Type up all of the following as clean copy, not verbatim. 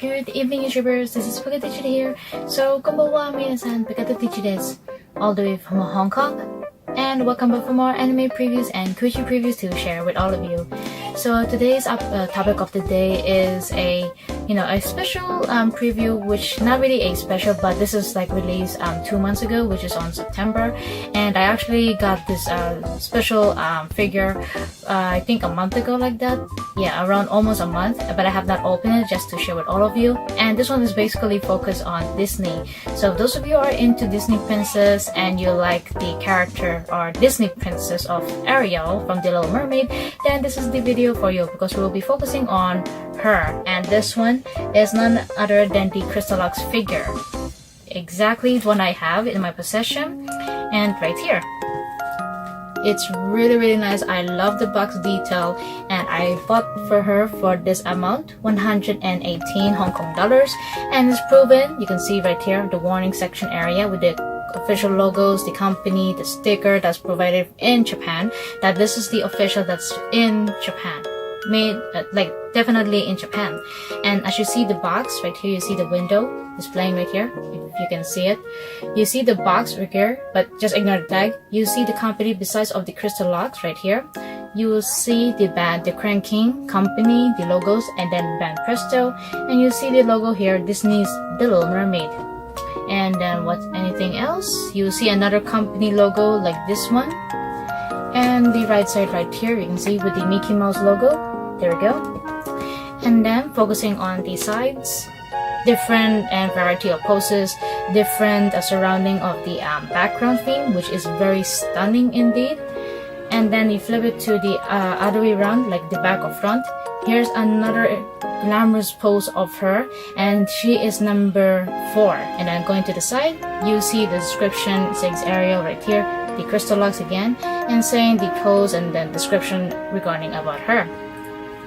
Good evening, YouTubers. This is Pokediged here. So, konbanwa minasan, Pokediged desu. All the way from Hong Kong. And welcome back for more anime previews and Kuji previews to share with all of you. So today's topic of the day is a special preview, which not really a special, but this is like released 2 months ago, which is on September. And I actually got this special figure I think a month ago, like that. Yeah, around almost a month, but I have not opened it just to share with all of you. And this one is basically focused on Disney. So if those of you are into Disney princess and you like the character or Disney princess of Ariel from The Little Mermaid, then this is the video for you because we will be focusing on her. And this one is none other than the Crystalux figure. Exactly the one I have in my possession and right here. It's really nice. I love the box detail and I bought for her for this amount, 118 Hong Kong dollars, and it's proven. You can see right here the warning section area with the official logos, the company, the sticker that's provided in Japan, that this is the official that's in Japan, made like definitely in Japan. And as you see the box right here, you see the window displaying right here, if you can see it. You see the box right here, but just ignore the tag. You see the company besides of the Crystalux right here. You will see the band, the Cranking company, the logos, and then band Presto, and you see the logo here, Disney's The Little Mermaid. And then what's anything else? You will see another company logo like this one, and the right side right here you can see with the Mickey Mouse logo. There we go. And then focusing on the sides, different and variety of poses, different surrounding of the background theme, which is very stunning indeed. And then you flip it to the other way around, like the back or front. Here's another glamorous pose of her, and she is number 4. And then going to the side, you see the description. It says Ariel right here, the Crystalux again, and saying the pose and then description regarding about her.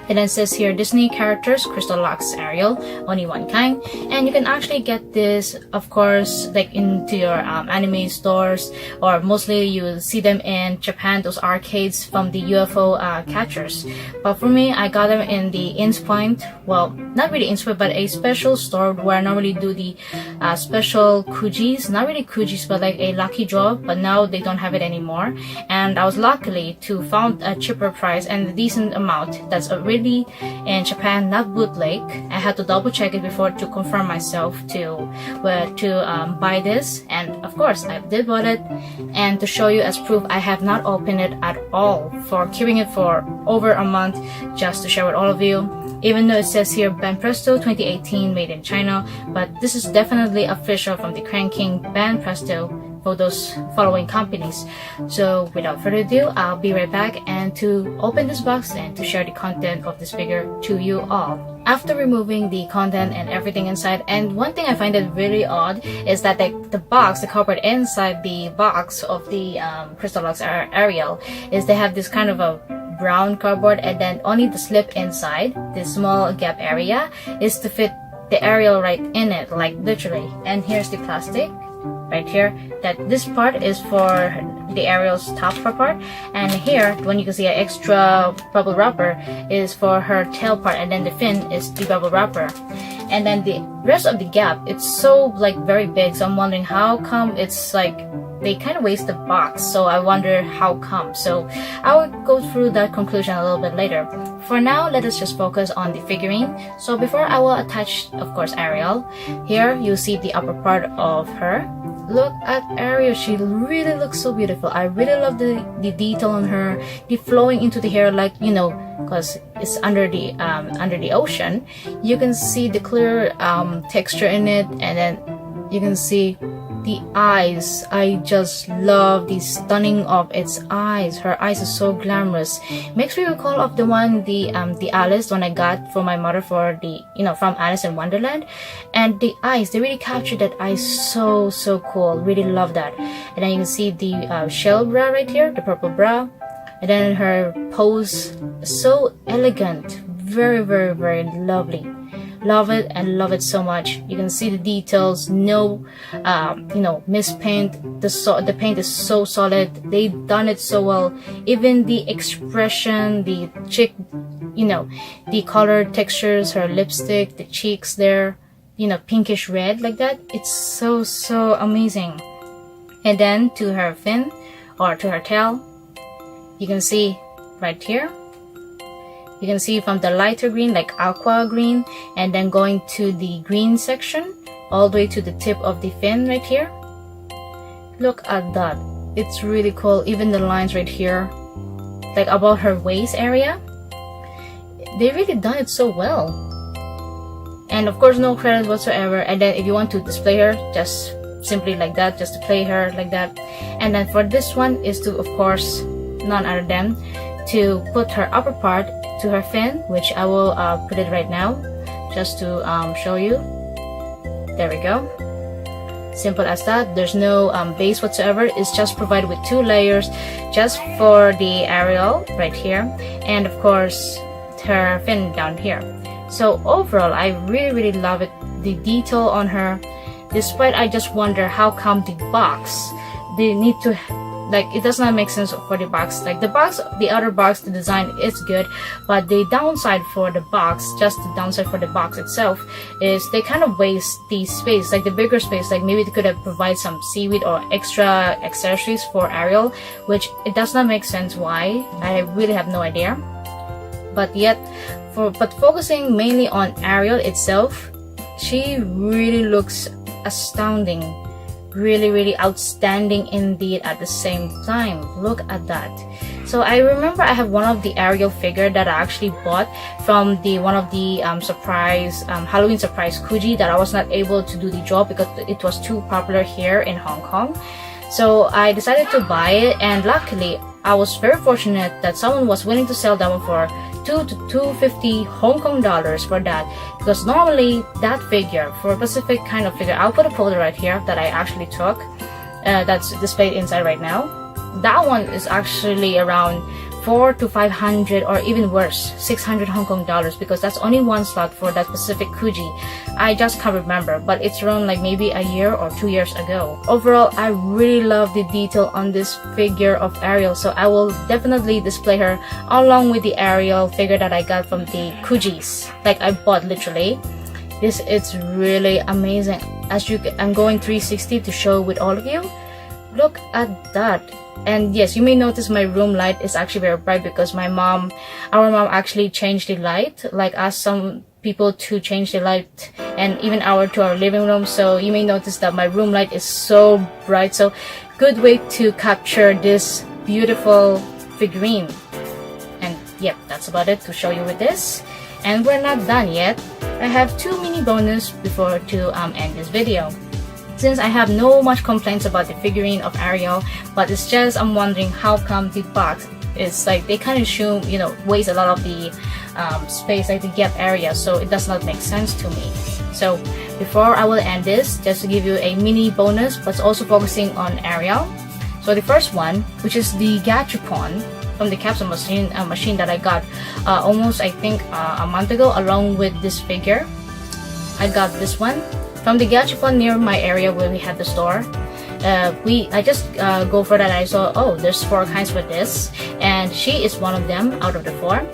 And then it says here Disney characters Crystalux Ariel, only one kind, and you can actually get this, of course, like into your anime stores, or mostly you see them in Japan, those arcades from the UFO catchers. But for me, I got them in the Innspoint, well, not really Innspoint, but a special store where I normally do the special Kujis, not really Kujis, but like a lucky draw, but now they don't have it anymore. And I was luckily to found a cheaper price and a decent amount that's really in Japan, not bootleg. I had to double check it before to confirm myself to buy this, and of course I did bought it. And to show you as proof, I have not opened it at all for keeping it for over a month, just to share with all of you. Even though it says here Band Presto 2018 made in China, but this is definitely official from the Cranking Band Presto for those following companies. So without further ado, I'll be right back and to open this box and to share the content of this figure to you all. After removing the content and everything inside, and one thing I find it really odd is that the box, the cardboard inside the box of the Crystalux Ariel, is they have this kind of a brown cardboard, and then only the slip inside, this small gap area, is to fit the Ariel right in it, like literally. And here's the plastic right here, that this part is for the Ariel's top part, and here when you can see an extra bubble wrapper is for her tail part, and then the fin is the bubble wrapper. And then the rest of the gap, it's so like very big, so I'm wondering how come it's like they kind of waste the box. So I wonder how come. So I will go through that conclusion a little bit later. For now, let us just focus on the figurine. So before I will attach, of course, Ariel. Here you see the upper part of her. Look at Ariel, she really looks so beautiful. I really love the detail on her, the flowing into the hair, like, you know, because it's under the ocean. You can see the clear texture in it, and then you can see the eyes. I just love the stunning of its eyes. Her eyes are so glamorous. Makes me recall of the one, the Alice one I got for my mother for the, from Alice in Wonderland. And the eyes, they really captured that eyes so cool. Really love that. And then you can see the shell bra right here, the purple bra. And then her pose, so elegant. Very lovely. Love it and love it so much. You can see the details, no mispaint. The paint is so solid. They've done it so well. Even the expression, the cheek you know, the color textures, her lipstick, the cheeks there, you know, pinkish red like that. It's so amazing. And then to her fin, or to her tail, you can see right here, you can see from the lighter green, like aqua green, and then going to the green section all the way to the tip of the fin right here. Look at that. It's really cool. Even the lines right here, like above her waist area, they really done it so well. And of course, no credit whatsoever. And then if you want to display her, just simply like that, just to play her like that. And then for this one is to, of course, none other than to put her upper part to her fin, which I will put it right now just to show you. There we go. Simple as that. There's no base whatsoever. It's just provided with 2 layers just for the Ariel right here, and of course her fin down here. So overall, I really love it, the detail on her. Despite I just wonder how come the box, they need to, like, it does not make sense for the box. Like the box, the other box, the design is good, but the downside for the box, just the downside for the box itself, is they kind of waste the space, like the bigger space. Like maybe they could have provided some seaweed or extra accessories for Ariel, which it does not make sense why. I really have no idea. But focusing mainly on Ariel itself, she really looks astounding. Really outstanding indeed at the same time. Look at that. So I remember I have one of the Ariel figure that I actually bought from the one of the Halloween surprise Kuji that I was not able to do the job because it was too popular here in Hong Kong. So I decided to buy it, and luckily I was very fortunate that someone was willing to sell that one for $2 to $250 Hong Kong dollars for that, because normally that figure, for a specific kind of figure, I'll put a photo right here that I actually took, that's displayed inside right now. That one is actually around 400 to 500, or even worse, 600 Hong Kong dollars, because that's only one slot for that specific Kuji. I just can't remember, but it's around like maybe a year or 2 years ago. Overall, I really love the detail on this figure of Ariel, so I will definitely display her along with the Ariel figure that I got from the Kujis, like I bought literally. This is really amazing. I'm going 360 to show with all of you. Look at that. And yes, you may notice my room light is actually very bright because our mom actually changed the light, like asked some people to change the light, and even to our living room. So you may notice that my room light is so bright. So good way to capture this beautiful figurine. And yep, that's about it to show you with this. And we're not done yet. I have 2 mini bonus before to end this video. Since I have no much complaints about the figurine of Ariel, but it's just I'm wondering how come the box is like, they kind of assume, you know, waste a lot of the space, like the gap area, so it does not make sense to me. So before I will end this, just to give you a mini bonus, but also focusing on Ariel. So the first one, which is the Gachapon from the capsule machine that I got almost I think a month ago, along with this figure. I got this one from the Gachapon near my area where we had the store. I just go for that. I saw, oh, there's 4 kinds for this, and she is one of them out of the 4.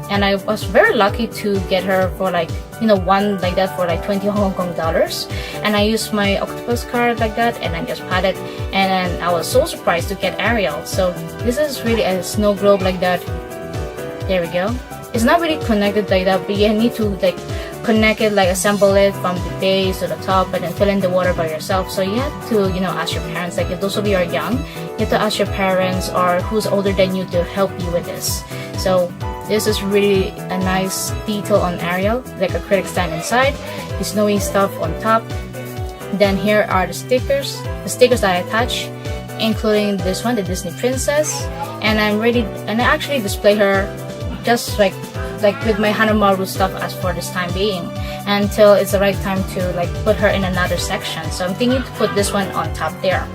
And I was very lucky to get her for like, you know, one like that for like 20 Hong Kong dollars. And I used my octopus card like that, and I just pat it, and then I was so surprised to get Ariel. So this is really a snow globe like that. There we go. It's not really connected like that, but you need to like connect it, like assemble it from the base to the top, and then fill in the water by yourself. So you have to, you know, ask your parents. Like if those of you are young, you have to ask your parents or who's older than you to help you with this. So this is really a nice detail on Ariel, like a acrylic stand inside, the snowy stuff on top. Then here are the stickers that I attach, including this one, the Disney Princess. And I actually display her just like with my Hanamaru stuff as for this time being, until it's the right time to like put her in another section. So I'm thinking to put this one on top there.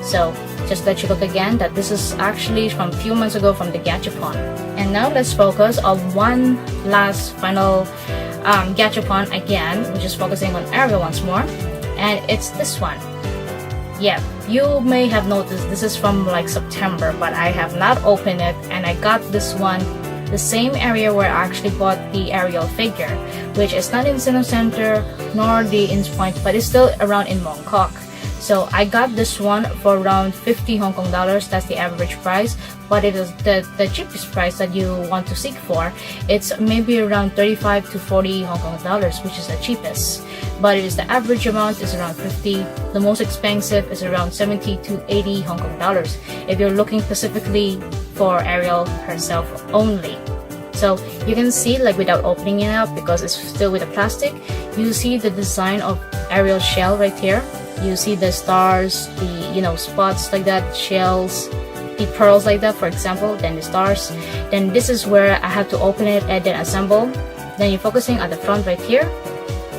So just let you look again that this is actually from a few months ago from the Gachapon. And now let's focus on one last final Gachapon again, which is focusing on Ariel once more, and it's this one. Yeah, you may have noticed this is from like September, but I have not opened it, and I got this one the same area where I actually bought the Ariel figure, which is not in Sinnoh Center nor the Inns Point, but it's still around in Mongkok. So I got this one for around 50 Hong Kong dollars. That's the average price, but it is the cheapest price that you want to seek for. It's maybe around 35 to 40 Hong Kong dollars, which is the cheapest. But it is the average amount is around 50. The most expensive is around 70 to 80 Hong Kong dollars if you're looking specifically for Ariel herself only. So you can see, like, without opening it up, because it's still with the plastic, you see the design of Ariel shell right here. You see the stars, the spots like that, shells, the pearls like that, for example, then the stars. Then this is where I have to open it and then assemble. Then you're focusing at the front right here.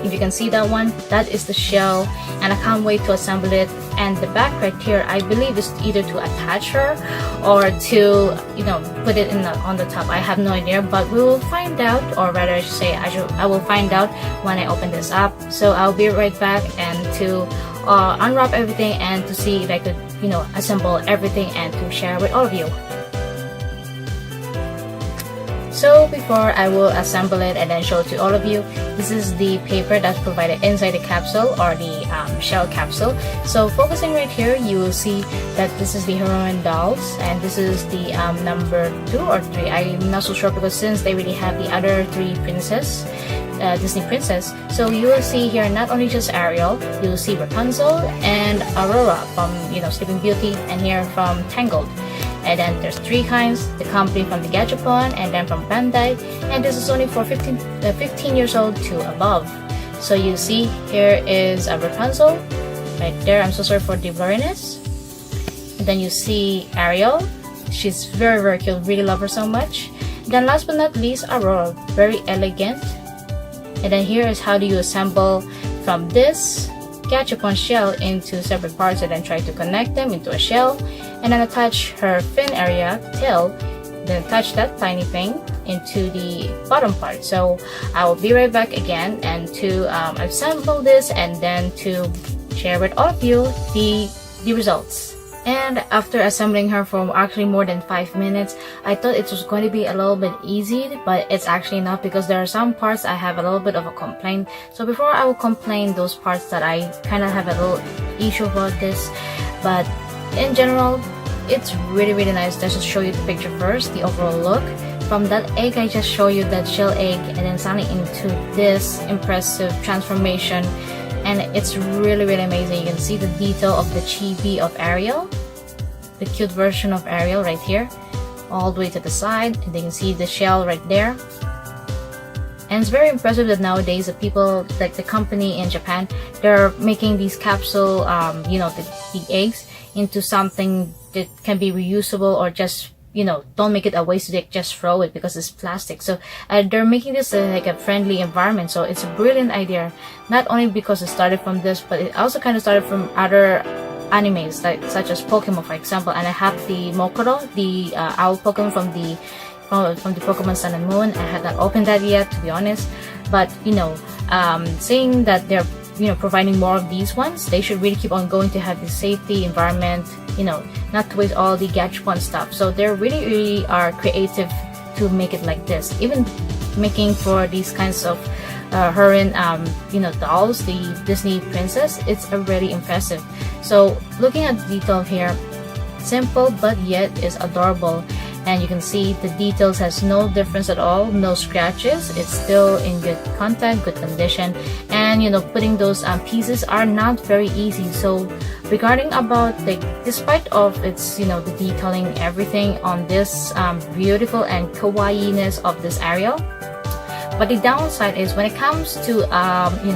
If you can see that one, that is the shell, and I can't wait to assemble it. And the back right here, I believe, is either to attach her or to put it on the top. I have no idea, but we will find out, or rather I should say I will find out when I open this up. So I'll be right back and to unwrap everything and to see if I could assemble everything and to share with all of you. So before I will assemble it and then show it to all of you, this is the paper that's provided inside the capsule, or the shell capsule. So focusing right here, you will see that this is the heroine dolls, and this is the number 2 or 3. I'm not so sure, because since they really have the other 3 princess, Disney princess. So you will see here not only just Ariel, you will see Rapunzel and Aurora from Sleeping Beauty, and here from Tangled. And then there's 3 kinds, the company from the Gachapon, and then from Bandai, and this is only for 15 years old to above. So you see here is a Rapunzel right there. I'm so sorry for the blurriness. And then you see Ariel. She's very, very cute, really love her so much. Then last but not least, Aurora, very elegant. And then here is how do you assemble from this Gachapon shell into separate parts, and then try to connect them into a shell, and then attach her fin area, tail, then attach that tiny thing into the bottom part. So I will be right back again and to assemble this and then to share with all of you the results. And after assembling her for actually more than 5 minutes, I thought it was going to be a little bit easy, but it's actually not, because there are some parts I have a little bit of a complaint. So before I will complain those parts that I kind of have a little issue about this, but in general, it's really, really nice. Let's just show you the picture first, the overall look. From that egg, I just show you that shell egg, and then suddenly into this impressive transformation. And it's really, really amazing. You can see the detail of the chibi of Ariel, the cute version of Ariel right here, all the way to the side, and then you can see the shell right there. And it's very impressive that nowadays the people, like the company in Japan, they're making these capsule, the eggs into something that can be reusable, or just don't make it a waste stick, just throw it, because it's plastic. So they're making this like a friendly environment. So it's a brilliant idea, not only because it started from this, but it also kind of started from other animes, like such as Pokemon, for example. And I have the Mokoro, the owl Pokemon from the Pokemon Sun and Moon. I haven't opened that yet, to be honest, but saying that they're providing more of these ones, they should really keep on going to have the safety environment, not to waste all the Gachapon stuff. So they really are creative to make it like this. Even making for these kinds of heroine, dolls, the Disney princess, it's really impressive. So looking at the detail here, simple but yet is adorable. And you can see the details has no difference at all, no scratches. It's still in good contact, good condition, and putting those pieces are not very easy. So regarding about despite of its the detailing, everything on this beautiful and kawaii-ness of this Ariel, but the downside is when it comes to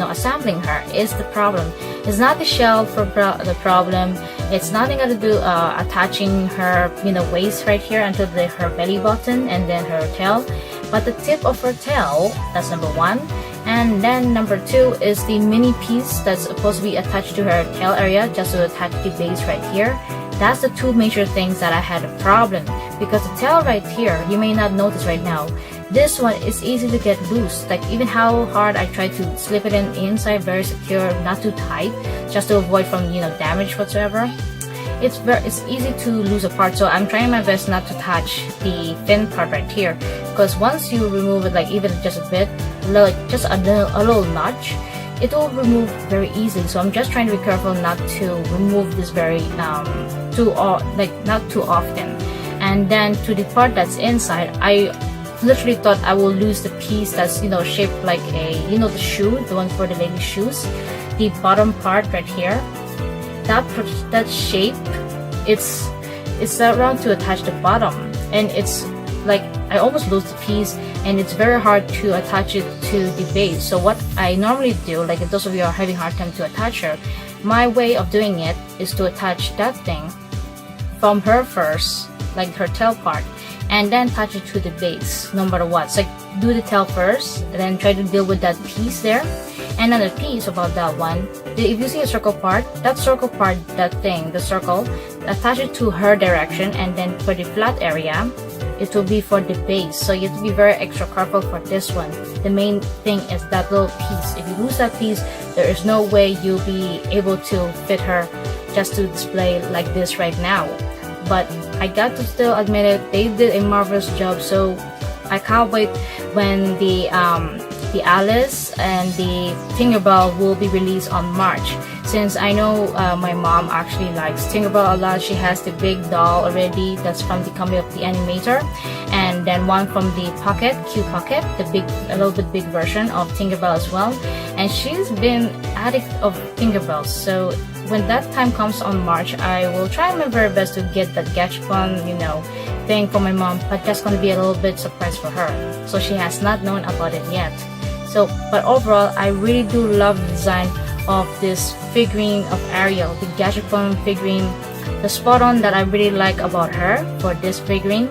assembling her is the problem. It's not the shell for the problem. It's nothing got to do attaching her waist right here until her belly button and then her tail, but the tip of her tail, that's number 1. And then number 2 is the mini piece that's supposed to be attached to her tail area, just to attach the base right here. That's the 2 major things that I had a problem, because the tail right here, you may not notice right now, this one is easy to get loose. Like even how hard I try to slip it inside, very secure, not too tight, just to avoid from damage whatsoever. it's easy to lose a part. So I'm trying my best not to touch the thin part right here, because once you remove it, like even just a bit, like just a little notch, it will remove very easily. So I'm just trying to be careful not to remove this very not too often. And then to the part that's inside, I literally thought I will lose the piece that's shaped like a the shoe, the one for the ladies' shoes, the bottom part right here. That shape, it's around to attach the bottom, and it's like I almost lose the piece, and it's very hard to attach it to the base. So what I normally do, like if those of you are having a hard time to attach her, my way of doing it is to attach that thing from her first, like her tail part, and then attach it to the base no matter what. So like do the tail first, and then try to deal with that piece there. Another piece about that one, if you see a circle part, that thing, the circle, attach it to her direction, and then for the flat area, it will be for the base. So you have to be very extra careful for this one. The main thing is that little piece. If you lose that piece, there is no way you'll be able to fit her just to display like this right now. But I got to still admit it, they did a marvelous job. So I can't wait when the Alice and the Tinkerbell will be released on March. Since I know my mom actually likes Tinkerbell a lot, she has the big doll already that's from the company of the animator, and then one from the Q Pocket, a little bit big version of Tinkerbell as well. And she's been addict of Tinkerbell. So when that time comes on March, I will try my very best to get that Gachapon, thing for my mom, but that's gonna be a little bit surprise for her. So she has not known about it yet. So, but overall, I really do love the design of this figurine of Ariel, the Gachapon figurine. The spot on that I really like about her for this figurine,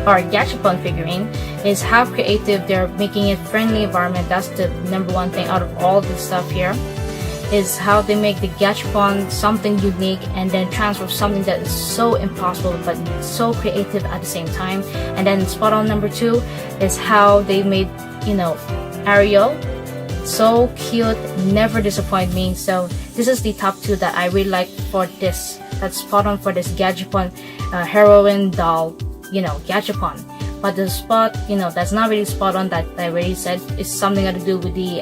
or Gachapon figurine, is how creative they're making it friendly environment. That's the number one thing out of all this stuff here, is how they make the Gachapon something unique and then transfer something that is so impossible but so creative at the same time. And then spot on number two is how they made, Ariel so cute, never disappoint me. So this is the top two that I really like for this. That's spot on for this Gachapon heroine doll, Gachapon. But the spot, that's not really spot on that I already said, is something got to do with the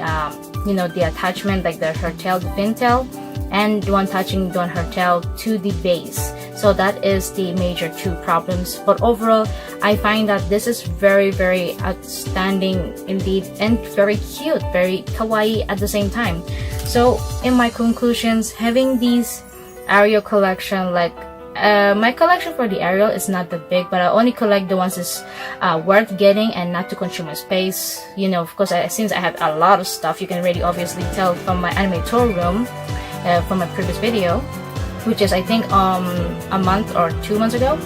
the attachment, like her tail, the fin tail, and the one touching her tail to the base. So that is the major two problems. But overall, I find that this is very, very outstanding indeed, and very cute, very kawaii at the same time. So in my conclusions, having these Ariel collection, like my collection for the Ariel is not that big, but I only collect the ones that's worth getting and not to consume my space. Of course, since I have a lot of stuff, you can really obviously tell from my anime tour room from my previous video, which is I think a month or 2 months ago.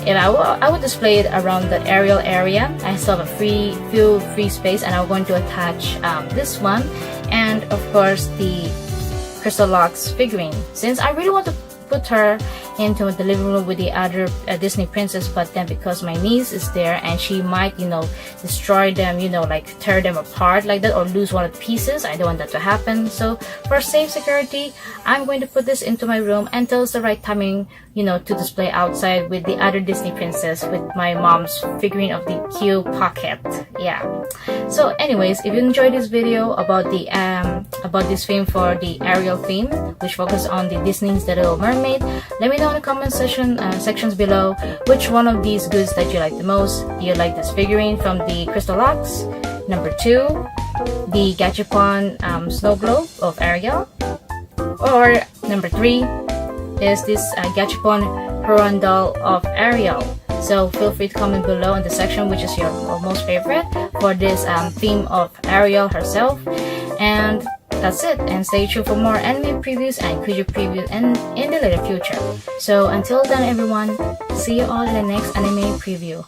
And I would display it around the Ariel area. I still have a few free space, and I'm going to attach this one, and of course the Crystalux figurine, since I really want to put her into the living room with the other Disney princess, but then because my niece is there and she might destroy them, like tear them apart like that, or lose one of the pieces, I don't want that to happen. So for safe security, I'm going to put this into my room until it's the right timing, to display outside with the other Disney princess, with my mom's figurine of the Q Pocket. Yeah. So anyways, if you enjoyed this video about the about this theme for the Ariel theme, which focus on the Disney's The Little Mermaid, let me know in the comment sections below which one of these goods that you like the most. Do you like this figurine from the Crystalux? Number 2, the Gachapon snow globe of Ariel, or number 3 is this Gachapon heroine doll of Ariel. So feel free to comment below in the section which is your most favorite for this theme of Ariel herself. And that's it, and stay tuned for more anime previews and Kuji previews in the later future. So until then everyone, see you all in the next anime preview.